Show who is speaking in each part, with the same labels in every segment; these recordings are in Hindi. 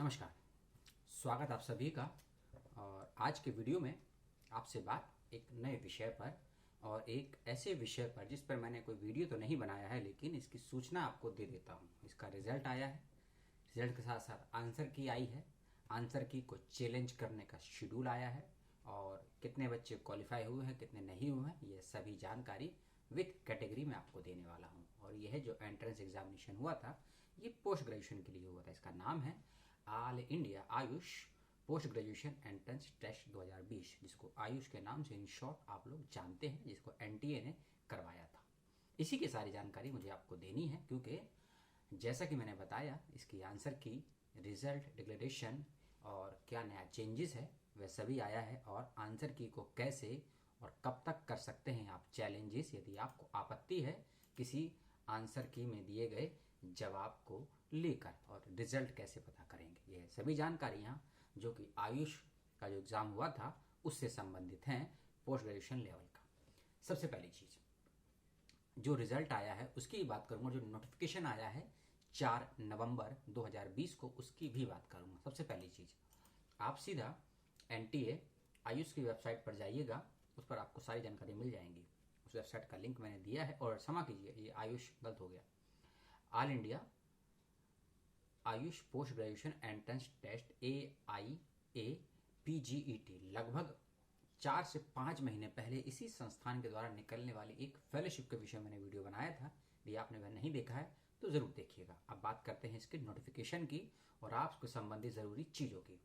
Speaker 1: नमस्कार, स्वागत आप सभी का। और आज के वीडियो में आपसे बात एक नए विषय पर और एक ऐसे विषय पर जिस पर मैंने कोई वीडियो तो नहीं बनाया है, लेकिन इसकी सूचना आपको दे देता हूँ। इसका रिजल्ट आया है, रिजल्ट के साथ साथ आंसर की आई है, आंसर की को चैलेंज करने का शेड्यूल आया है और कितने बच्चे क्वालिफाई हुए हैं, कितने नहीं हुए हैं, ये सभी जानकारी विथ कैटेगरी में आपको देने वाला हूँ। और यह जो एंट्रेंस एग्जामिनेशन हुआ था, ये पोस्ट ग्रेजुएशन के लिए हुआ था। इसका नाम है all India AYUSH post graduation entrance test 2020, जिसको आयुष के नाम से इन शॉर्ट आप लोग जानते हैं, जिसको एनटीए ने करवाया था। इसी की सारी जानकारी मुझे आपको देनी है, क्योंकि जैसा कि मैंने बताया, इसकी आंसर की रिजल्ट डिक्लेरेशन और क्या नया चेंजेस है वह सभी आया है। और आंसर की को कैसे और कब तक कर सकते हैं आप चैलेंजेस, यदि आपको आपत्ति है किसी आंसर की में दिए गए जवाब को लेकर, और रिजल्ट कैसे पता करेंगे, ये सभी जानकारियां जो कि आयुष का जो एग्जाम हुआ था उससे संबंधित हैं, पोस्ट ग्रेजुएशन लेवल का। सबसे पहली चीज, जो रिजल्ट आया है उसकी बात करूंगा। जो नोटिफिकेशन आया है 4 नवंबर 2020 को, उसकी भी बात करूंगा। सबसे पहली चीज, आप सीधा एनटीए आयुष की वेबसाइट पर जाइएगा, उस पर आपको सारी जानकारी मिल जाएंगी। उस वेबसाइट का लिंक मैंने दिया है। और क्षमा कीजिए, ये आयुष गलत हो गया, all India AYUSH post graduation entrance test AIAPGET लगभग 4 से 5 महीने पहले इसी संस्थान के द्वारा निकलने वाली एक फेलोशिप के विषय में मैंने वीडियो बनाया था। यदि आपने वह नहीं देखा है तो जरूर देखिएगा। अब बात करते हैं इसके नोटिफिकेशन की और आपसे संबंधित जरूरी चीजों की।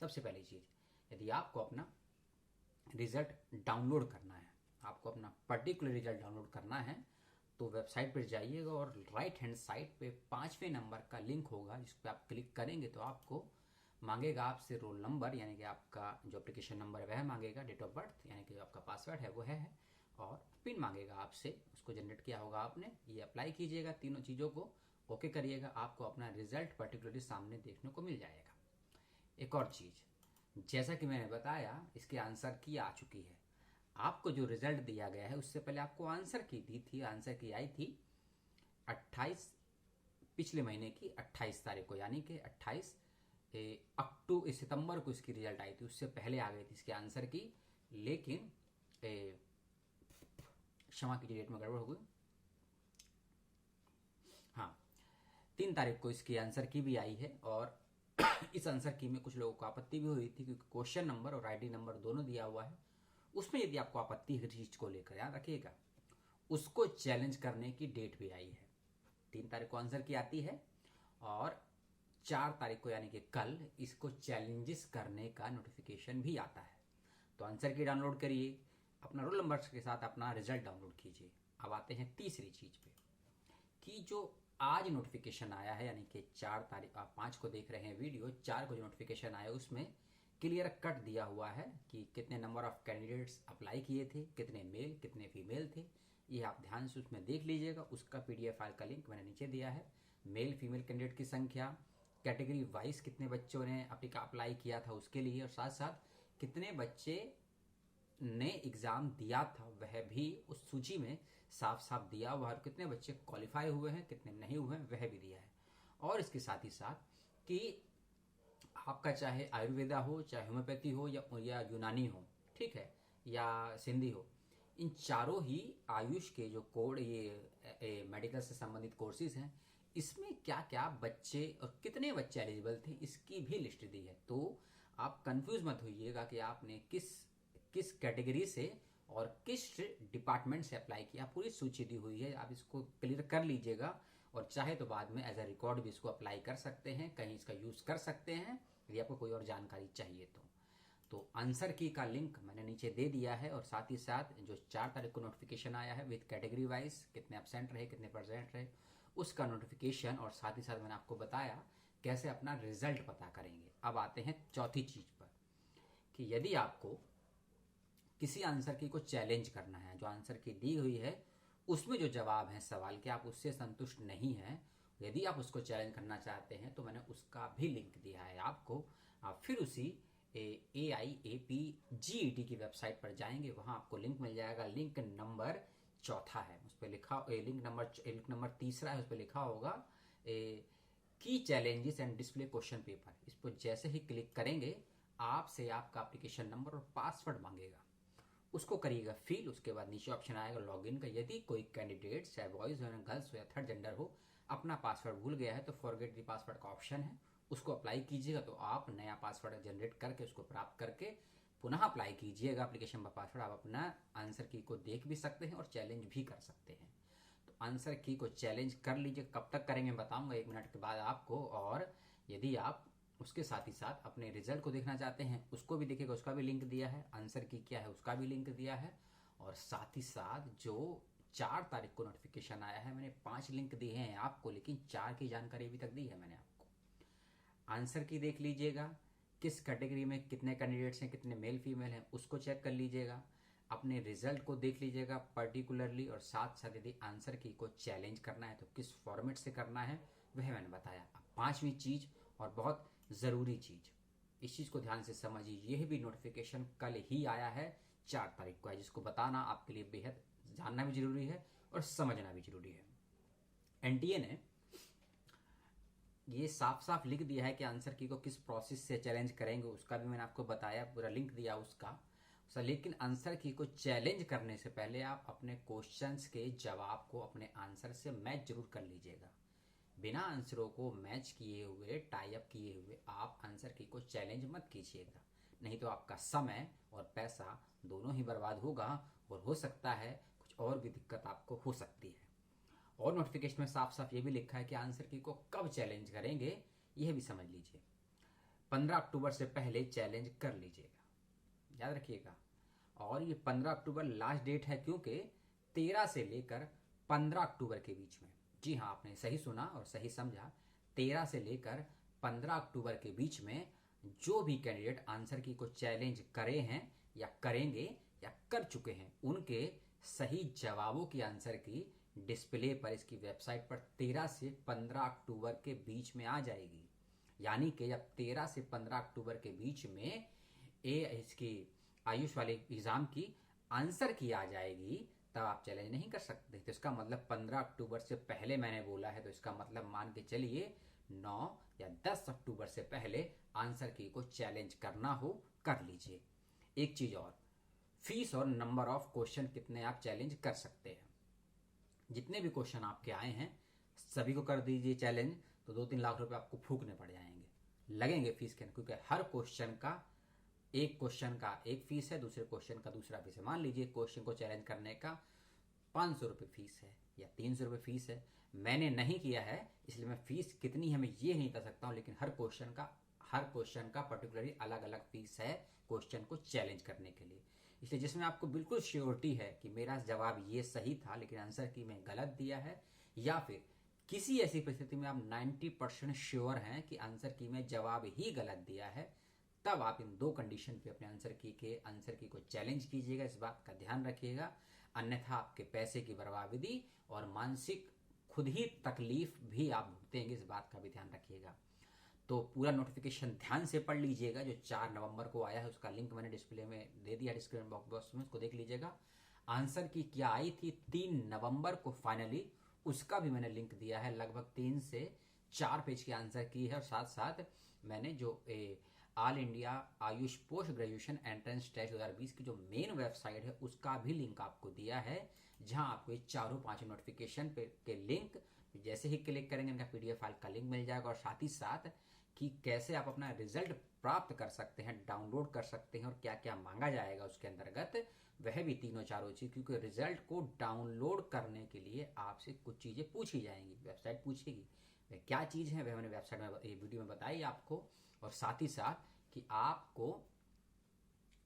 Speaker 1: सबसे पहली चीज, यदि आपको अपना रिजल्ट डाउनलोड करना है, आपको अपना पर्टिकुलर रिजल्ट डाउनलोड करना है, तो वेबसाइट पर जाइएगा और राइट हैंड साइड पे 5वें नंबर का लिंक होगा, जिस पर आप क्लिक करेंगे तो आपको मांगेगा आपसे रोल नंबर, यानी कि आपका जो एप्लीकेशन नंबर है वह मांगेगा, डेट ऑफ बर्थ यानी कि जो आपका पासवर्ड है वो है, और पिन मांगेगा आपसे, उसको जनरेट किया होगा आपने। ये अप्लाई कीजिएगा, तीनों चीज़ों को ओके करिएगा, आपको अपना रिजल्ट पर्टिकुलरली सामने देखने को मिल जाएगा। एक और चीज़, जैसा कि मैंने बताया, इसके आंसर की आ चुकी है। आपको जो रिजल्ट दिया गया है उससे पहले आपको आंसर की दी थी, आंसर की आई थी 28 पिछले महीने की 28 तारीख को, यानी कि 28 सितंबर को इसकी रिजल्ट आई थी। उससे पहले आ गई थी इसके आंसर की, लेकिन क्षमा कीजिए, डेट में गड़बड़ हो गई। हाँ, 3 तारीख को इसकी आंसर की भी आई है। और इस आंसर की में कुछ लोगों को आपत्ति भी हुई थी, क्योंकि क्वेश्चन नंबर और आईडी नंबर दोनों दिया हुआ है। उसमें यदि आपको आपत्ति है चीज को लेकर, याद रखिएगा, उसको चैलेंज करने की डेट भी आई है। 3 तारीख को आंसर की आती है और 4 तारीख को यानी कि कल इसको चैलेंजेस करने का नोटिफिकेशन भी आता है। तो आंसर की डाउनलोड करिए, अपना रोल नंबर के साथ अपना रिजल्ट डाउनलोड कीजिए। अब आते हैं तीसरी चीज पे, कि जो आज नोटिफिकेशन आया है, यानी कि 4 तारीख, आप 5 को देख रहे हैं वीडियो, 4 को जो नोटिफिकेशन आया उसमें क्लियर कट दिया हुआ है कि कितने नंबर ऑफ कैंडिडेट्स अप्लाई किए थे, कितने मेल कितने फीमेल थे। ये आप ध्यान से उसमें देख लीजिएगा। उसका PDF फाइल का लिंक मैंने नीचे दिया है। मेल फीमेल कैंडिडेट की संख्या, कैटेगरी वाइज कितने बच्चों ने अप्लाई किया था उसके लिए, और साथ साथ कितने बच्चे ने एग्जाम दिया था वह भी उस सूची में साफ साफ दिया हुआ है, और कितने बच्चे क्वालिफाई हुए हैं कितने नहीं हुए हैं वह भी दिया है। और इसके साथ ही साथ कि आपका चाहे आयुर्वेदा हो, चाहे होम्योपैथी हो, या यूनानी हो, ठीक है, या सिंधी हो, इन चारों ही आयुष के जो कोड, ये मेडिकल से संबंधित कोर्सेज हैं, इसमें क्या क्या बच्चे और कितने बच्चे एलिजिबल थे इसकी भी लिस्ट दी है। तो आप कंफ्यूज मत होइएगा कि आपने किस किस कैटेगरी से और किस डिपार्टमेंट से अप्लाई किया, पूरी सूची दी हुई है। आप इसको क्लियर कर लीजिएगा, और चाहे तो बाद में एज अ रिकॉर्ड भी इसको अप्लाई कर सकते हैं, कहीं इसका यूज कर सकते हैं यदि आपको कोई और जानकारी चाहिए तो आंसर की का लिंक मैंने नीचे दे दिया है। और साथ ही साथ जो 4 तारीख को नोटिफिकेशन आया है विद कैटेगरी वाइज, कितने एब्सेंट रहे कितने परसेंट रहे, उसका नोटिफिकेशन, और साथ ही साथ मैंने आपको बताया कैसे अपना रिजल्ट पता करेंगे। अब आते हैं चौथी चीज पर, कि यदि आपको किसी आंसर की को चैलेंज करना है, जो आंसर की दी हुई है उसमें जो जवाब है सवाल के, आप उससे संतुष्ट नहीं है, यदि आप उसको चैलेंज करना चाहते हैं, तो मैंने उसका भी लिंक दिया है आपको। आप फिर उसी AIAPGET की वेबसाइट पर जाएंगे, वहां आपको लिंक मिल जाएगा। लिंक नंबर 4 है, उस पर लिखा, लिंक नंबर तीसरा है, उस पर लिखा होगा की challenges and display question paper. इस पर जैसे ही क्लिक करेंगे आपसे आपका एप्लीकेशन नंबर और पासवर्ड मांगेगा, उसको करिएगा फिल। उसके बाद नीचे ऑप्शन आएगा लॉगिन का। यदि कोई कैंडिडेट चाहे बॉयज हो या गर्ल्स हो या थर्ड जेंडर हो अपना पासवर्ड भूल गया है तो फॉरगेट दी पासवर्ड का ऑप्शन है, उसको अप्लाई कीजिएगा तो आप नया पासवर्ड जनरेट करके उसको प्राप्त करके पुनः अप्लाई कीजिएगा एप्लीकेशन पर पासवर्ड। आप अपना आंसर की को देख भी सकते हैं और चैलेंज भी कर सकते हैं। तो आंसर की को चैलेंज कर लीजिए। कब तक करेंगे बताऊंगा 1 मिनट के बाद आपको। और यदि आप उसके साथ ही साथ अपने रिजल्ट को देखना चाहते हैं उसको भी देखिएगा, उसका भी लिंक दिया है। आंसर की क्या है उसका भी लिंक दिया है। और साथ ही साथ जो 4 तारीख को नोटिफिकेशन आया है, मैंने 5 लिंक दिए हैं आपको, लेकिन 4 की जानकारी अभी तक दी है मैंने आपको। आंसर की देख लीजिएगा, किस कैटेगरी में कितने कैंडिडेट्स हैं, कितने मेल फीमेल हैं उसको चेक कर लीजिएगा। अपने रिजल्ट को देख लीजिएगा पर्टिकुलरली। और साथ साथ यदि आंसर की को चैलेंज करना है तो किस फॉर्मेट से करना है वह मैंने बताया। अब 5वीं चीज़ और बहुत ज़रूरी चीज़, इस चीज़ को ध्यान से समझिए। यह भी नोटिफिकेशन कल ही आया है, 4 तारीख को है, जिसको बताना आपके लिए बेहद जानना भी जरूरी है और समझना भी जरूरी है। एनटीए ने ये साफ साफ लिख दिया है कि आंसर की को किस प्रोसेस से चैलेंज करेंगे, उसका भी मैंने आपको बताया, पूरा लिंक दिया उसका। लेकिन आंसर की को चैलेंज करने से पहले आप अपने क्वेश्चंस के जवाब को अपने आंसर से मैच जरूर कर लीजिएगा। बिना आंसरों को मैच किए हुए, टाई अप किए हुए आप आंसर की को चैलेंज मत कीजिएगा, नहीं तो आपका समय और पैसा दोनों ही बर्बाद होगा और हो सकता है कुछ और भी दिक्कत आपको हो सकती है। और नोटिफिकेशन में साफ साफ ये भी लिखा है कि आंसर की को कब चैलेंज करेंगे यह भी समझ लीजिए। 15 अक्टूबर से पहले चैलेंज कर लीजिएगा, याद रखिएगा। और ये 15 अक्टूबर लास्ट डेट है, क्योंकि 13 से लेकर 15 अक्टूबर के बीच में, जी हाँ आपने सही सुना और सही समझा, 13 से लेकर 15 अक्टूबर के बीच में जो भी कैंडिडेट आंसर की को चैलेंज करे हैं या करेंगे या कर चुके हैं उनके सही जवाबों की आंसर की डिस्प्ले पर इसकी वेबसाइट पर 13 से 15 अक्टूबर के बीच में आ जाएगी। यानी कि जब 13 से 15 अक्टूबर के बीच में इसकी आयुष वाले एग्जाम की आंसर की आ जाएगी तब आप चैलेंज नहीं कर सकते। तो इसका मतलब 15 अक्टूबर से पहले मैंने बोला है, तो इसका मतलब मान के चलिए 9 या 10 अक्टूबर से पहले आंसर की को चैलेंज करना हो कर लीजिए। एक चीज और, फीस और नंबर ऑफ क्वेश्चन कितने आप चैलेंज कर सकते हैं। जितने भी क्वेश्चन आपके आए हैं सभी को कर दीजिए चैलेंज, तो 2-3 लाख रुपए आपको फूकने पड़ जाएंगे, लगेंगे फीस के, क्योंकि हर क्वेश्चन का एक क्वेश्चन का एक फीस है, दूसरे क्वेश्चन का दूसरा फीस है। मान लीजिए क्वेश्चन को चैलेंज करने का 500 रुपये फीस है या 300 रुपये फीस है। मैंने नहीं किया है इसलिए मैं फीस कितनी है मैं ये नहीं बता सकता हूँ, लेकिन हर क्वेश्चन का पर्टिकुलरली अलग अलग फीस है क्वेश्चन को चैलेंज करने के लिए। इसलिए जिसमें आपको बिल्कुल श्योरिटी है कि मेरा जवाब ये सही था लेकिन आंसर की में गलत दिया है, या फिर किसी ऐसी परिस्थिति में आप 90% श्योर हैं कि आंसर की में जवाब ही गलत दिया है, तब आप इन 2 कंडीशन पे अपने आंसर की को चैलेंज कीजिएगा। इस बात का ध्यान रखिएगा, अन्यथा आपके पैसे की बर्बादी और मानसिक खुद ही तकलीफ भी आप भुगतेंगे, इस बात का भी ध्यान रखिएगा। तो पूरा नोटिफिकेशन ध्यान से पढ़ लीजिएगा, जो 4 नवंबर को आया है उसका लिंक मैंने डिस्प्ले में दे दिया, डिस्क्रिप्शन बॉक्स में, उसको देख लीजिएगा। आंसर की क्या आई थी 3 नवंबर को फाइनली, उसका भी मैंने लिंक दिया है। लगभग 3 से 4 पेज की आंसर की है, और साथ साथ मैंने जो all India AYUSH post graduation entrance test 2020 की जो मेन वेबसाइट है उसका भी लिंक आपको दिया है, जहां आपको ये 4-5 नोटिफिकेशन पे के लिंक जैसे ही क्लिक करेंगे इनका PDF फाइल का लिंक मिल जाएगा। और साथ ही साथ कि कैसे आप अपना रिजल्ट प्राप्त कर सकते हैं, डाउनलोड कर सकते हैं, और क्या क्या मांगा जाएगा उसके अंतर्गत, वह भी 3-4 चीज, क्योंकि रिजल्ट को डाउनलोड करने के लिए आपसे कुछ चीजें पूछी जाएंगी, वेबसाइट पूछेगी। वह क्या चीज है वह मैंने वेबसाइट में ये वीडियो में बताई आपको। और साथ ही साथ कि आपको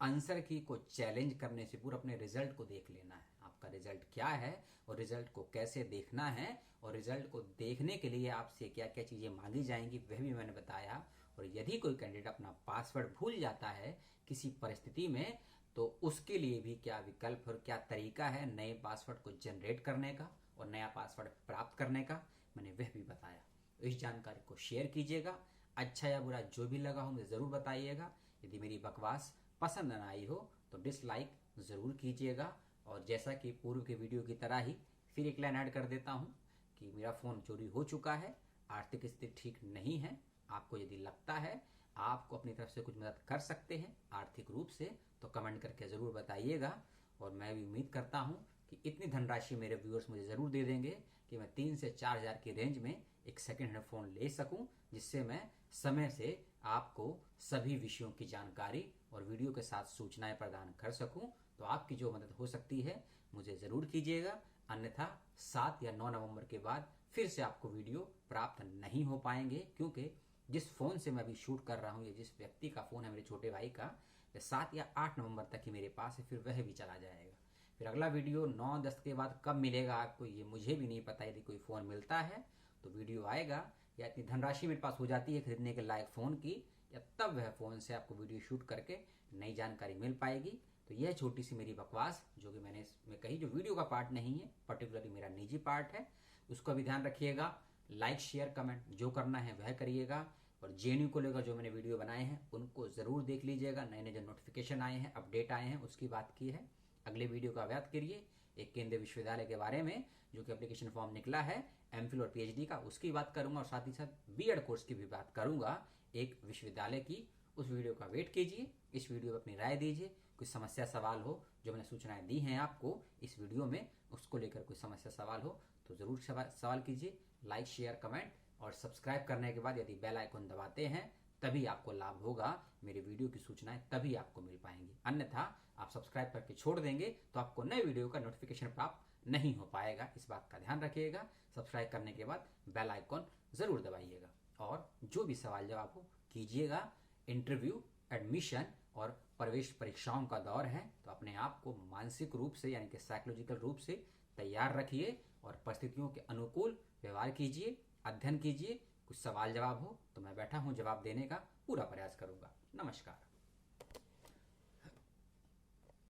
Speaker 1: आंसर की को चैलेंज करने से पूरा अपने रिजल्ट को देख लेना है, आपका रिजल्ट क्या है और रिजल्ट को कैसे देखना है, और रिजल्ट को देखने के लिए आपसे क्या क्या चीजें मांगी जाएंगी वह भी मैंने बताया। और यदि कोई कैंडिडेट अपना पासवर्ड भूल जाता है किसी परिस्थिति में, तो उसके लिए भी क्या विकल्प और क्या तरीका है नए पासवर्ड को जनरेट करने का और नया पासवर्ड प्राप्त करने का, मैंने वह भी बताया। इस जानकारी को शेयर कीजिएगा, अच्छा या बुरा जो भी लगा हो मुझे ज़रूर बताइएगा। यदि मेरी बकवास पसंद न आई हो तो डिसलाइक ज़रूर कीजिएगा। और जैसा कि पूर्व के वीडियो की तरह ही फिर एक लाइन ऐड कर देता हूँ कि मेरा फ़ोन चोरी हो चुका है, आर्थिक स्थिति ठीक नहीं है, आपको यदि लगता है आपको अपनी तरफ से कुछ मदद कर सकते हैं आर्थिक रूप से, तो कमेंट करके ज़रूर बताइएगा। और मैं भी उम्मीद करता हूँ कि इतनी धनराशि मेरे व्यूअर्स मुझे ज़रूर दे देंगे कि मैं 3 से 4 हज़ार की रेंज में एक सेकेंड हैंड फ़ोन ले सकूं, जिससे मैं समय से आपको सभी विषयों की जानकारी और वीडियो के साथ सूचनाएं प्रदान कर सकूं। तो आपकी जो मदद हो सकती है मुझे ज़रूर कीजिएगा, अन्यथा 7 या 9 नवंबर के बाद फिर से आपको वीडियो प्राप्त नहीं हो पाएंगे, क्योंकि जिस फ़ोन से मैं अभी शूट कर रहा हूँ, ये जिस व्यक्ति का फ़ोन है, मेरे छोटे भाई का, 7 या 8 नवंबर तक ही मेरे पास है, फिर वह भी चला जाएगा। फिर अगला वीडियो 9-10 के बाद कब मिलेगा आपको, ये मुझे भी नहीं पता। यदि कोई फ़ोन मिलता है तो वीडियो आएगा, या इतनी धनराशि मेरे पास हो जाती है खरीदने के लायक फ़ोन की, या तब वह फ़ोन से आपको वीडियो शूट करके नई जानकारी मिल पाएगी। तो यह छोटी सी मेरी बकवास जो कि मैंने इसमें कही, जो वीडियो का पार्ट नहीं है, पर्टिकुलरली मेरा निजी पार्ट है, उसको भी ध्यान रखिएगा। लाइक शेयर कमेंट जो करना है वह करिएगा, और जेएनयू को लेकर जो मैंने वीडियो बनाए हैं उनको ज़रूर देख लीजिएगा। नए नए जो नोटिफिकेशन आए हैं, अपडेट आए हैं, उसकी बात की है। अगले वीडियो का व्यक्त करिए एक केंद्रीय विश्वविद्यालय के बारे में जो कि एप्लीकेशन फॉर्म निकला है एमफिल और पीएचडी का, उसकी बात करूंगा, और साथ ही साथ बीएड कोर्स की भी बात करूंगा एक विश्वविद्यालय की। उस वीडियो का वेट कीजिए, इस वीडियो में अपनी राय दीजिए। कुछ समस्या सवाल हो, जो मैंने सूचनाएं दी हैं आपको इस वीडियो में, उसको लेकर कोई समस्या सवाल हो तो ज़रूर सवाल कीजिए। लाइक शेयर कमेंट और सब्सक्राइब करने के बाद यदि बेल आइकन दबाते हैं तभी आपको लाभ होगा, मेरी वीडियो की सूचनाएं तभी आपको मिल पाएंगी। अन्यथा आप सब्सक्राइब करके छोड़ देंगे तो आपको नए वीडियो का नोटिफिकेशन प्राप्त नहीं हो पाएगा। इस बात का ध्यान रखिएगा। सब्सक्राइब करने के बाद बेल आइकन ज़रूर दबाइएगा, और जो भी सवाल जवाब हो कीजिएगा। इंटरव्यू, एडमिशन और प्रवेश परीक्षाओं का दौर है, तो अपने आप को मानसिक रूप से यानी कि साइकोलॉजिकल रूप से तैयार रखिए और परिस्थितियों के अनुकूल व्यवहार कीजिए, अध्ययन कीजिए। कुछ सवाल जवाब हो तो मैं बैठा हूँ जवाब देने का पूरा प्रयास